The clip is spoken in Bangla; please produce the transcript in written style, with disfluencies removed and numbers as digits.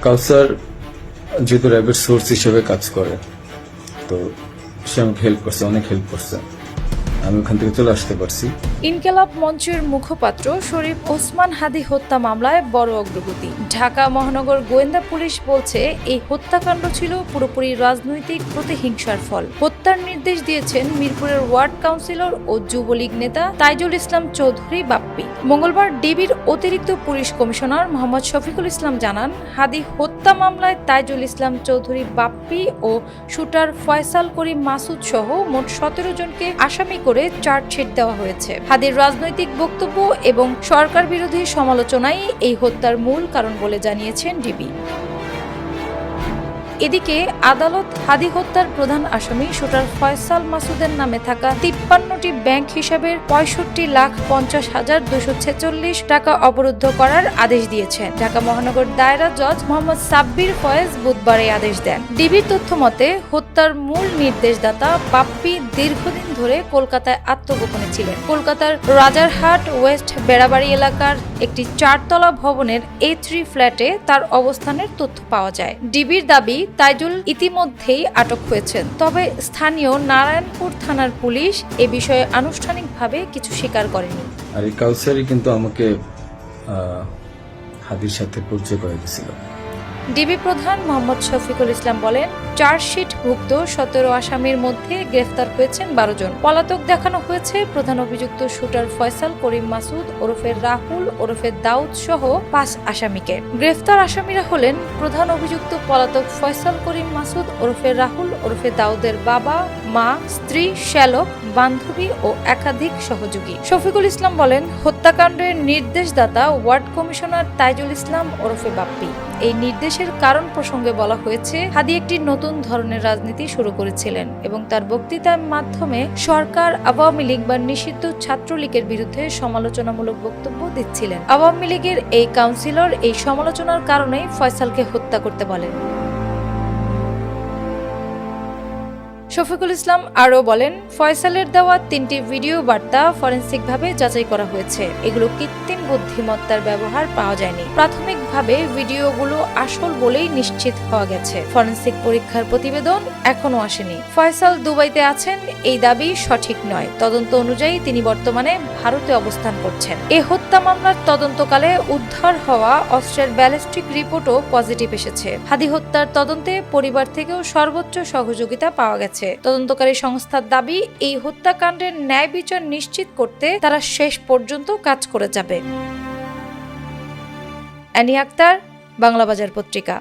কাউসার যেহেতু র্যাবের সোর্স হিসেবে কাজ করে, তো সে আমাকে হেল্প করছে, অনেক হেল্প করছে। আমি ওখান থেকে চলে আসতে পারছি। ইনকিলাব মঞ্চের মুখপাত্র শরীফ ওসমান হাদি হত্যা মামলায় বড় অগ্রগতি। ঢাকা মহানগর গোয়েন্দা পুলিশ বলছে, এই হত্যাকাণ্ড ছিল পুরোপুরি রাজনৈতিক প্রতিহিংসার ফল। হত্যার নির্দেশ দিয়েছেন মিরপুরের ওয়ার্ড কাউন্সিলর ও যুবলীগ নেতা তাইজুল ইসলাম চৌধুরী বাপ্পি। মঙ্গলবার ডিবির অতিরিক্ত পুলিশ কমিশনার মোহাম্মদ শফিকুল ইসলাম জানান, হাদি হত্যা মামলায় তাইজুল ইসলাম চৌধুরী বাপ্পি ও শুটার ফয়সাল করিম মাসুদ সহ মোট 17 জনকে আসামি করে চার্জশিট দেওয়া হয়েছে। হাদির রাজনৈতিক বক্তব্য এবং সরকার বিরোধী সমালোচনাই এই হত্যার মূল কারণ বলে জানিয়েছেন ডিবি। এদিকে আদালত হাদি হত্যার প্রধান আসামি শুটার ফয়সাল মাসুদের নামে থাকা 53টি ব্যাংক হিসাবের 65,50,246 টাকা অবরুদ্ধ করার আদেশ দিয়েছেন। ঢাকা মহানগর দায়রা জজ মোহাম্মদ সাব্বির ফয়েজ বুধবার এই আদেশ দেন। ডিবির তথ্য মতে, হত্যার মূল নির্দেশদাতা বাপ্পি দীর্ঘদিন ধরে কলকাতায় আত্মগোপনে ছিলেন। কলকাতার রাজারহাট ওয়েস্ট বেড়াবাড়ি এলাকার একটি 4তলা ভবনের A3 ফ্ল্যাটে তার অবস্থানের তথ্য পাওয়া যায়। ডিবির দাবি, তাইজুল ইতিমধ্যেই আটক হয়েছেন, তবে স্থানীয় নারায়ণপুর থানার পুলিশ এ বিষয়ে আনুষ্ঠানিকভাবে কিছু স্বীকার করেনি। আর এই কাউসারই কিন্তু আমাকে হাদির সাথে পরিচয় করে দিয়েছিল। ডিবি প্রধান মোহাম্মদ শফিকুল ইসলাম বলেন, চার্জশিটভুক্ত 17 আসামির মধ্যে গ্রেফতার হয়েছেন 12 জন। পলাতক দেখানো হয়েছে প্রধান অভিযুক্ত শুটার ফয়সাল করিম মাসুদ ওরফে রাহুল ওরফে দাউদ সহ 5 আসামিকে। গ্রেফতার আসামিরা হলেন প্রধান অভিযুক্ত পলাতক ফয়সাল করিম মাসুদ ওরফে রাহুল ওরফে দাউদের বাবা, মা, স্ত্রী, শ্যালক, বান্ধবী ও একাধিক সহযোগী। শফিকুল ইসলাম বলেন, হত্যাকাণ্ডের নির্দেশদাতা ওয়ার্ড কমিশনার তাইজুল ইসলাম ওরফে বাপ্পি। এই নির্দেশের কারণ প্রসঙ্গে বলা হয়েছে, হাদি একটি নতুন ধরনের রাজনীতি শুরু করেছিলেন এবং তার বক্তৃতার মাধ্যমে সরকার, আওয়ামী লীগ বা নিষিদ্ধ ছাত্রলীগের বিরুদ্ধে সমালোচনামূলক বক্তব্য দিচ্ছিলেন। আওয়ামী লীগের এই কাউন্সিলর এই সমালোচনার কারণেই ফয়সালকে হত্যা করতে বলেন। শফিকুল ইসলাম আরও বলেন, ফয়সালের দেওয়া 3টি ভিডিও বার্তা ফরেনসিকভাবে যাচাই করা হয়েছে। এগুলো কৃত্রিম বুদ্ধিমত্তার ব্যবহার পাওয়া যায়নি। প্রাথমিকভাবে ভিডিওগুলো আসল বলেই নিশ্চিত হওয়া গেছে। ফরেনসিক পরীক্ষার প্রতিবেদন এখনো আসেনি। ফয়সাল দুবাইতে আছেন, এই দাবি সঠিক নয়। তদন্ত অনুযায়ী তিনি বর্তমানে ভারতে অবস্থান করছেন। এ হত্যা মামলার তদন্তকালে উদ্ধার হওয়া অস্ত্রের ব্যালিস্টিক রিপোর্টও পজিটিভ এসেছে। হাদি হত্যার তদন্তে পরিবার থেকেও সর্বোচ্চ সহযোগিতা পাওয়া গেছে। তদন্তকারী সংস্থার দাবি, এই হত্যাকাণ্ডের ন্যায় বিচার নিশ্চিত করতে তারা শেষ পর্যন্ত কাজ করে যাবে। অ্যানি আক্তার, বাংলা বাজার পত্রিকা।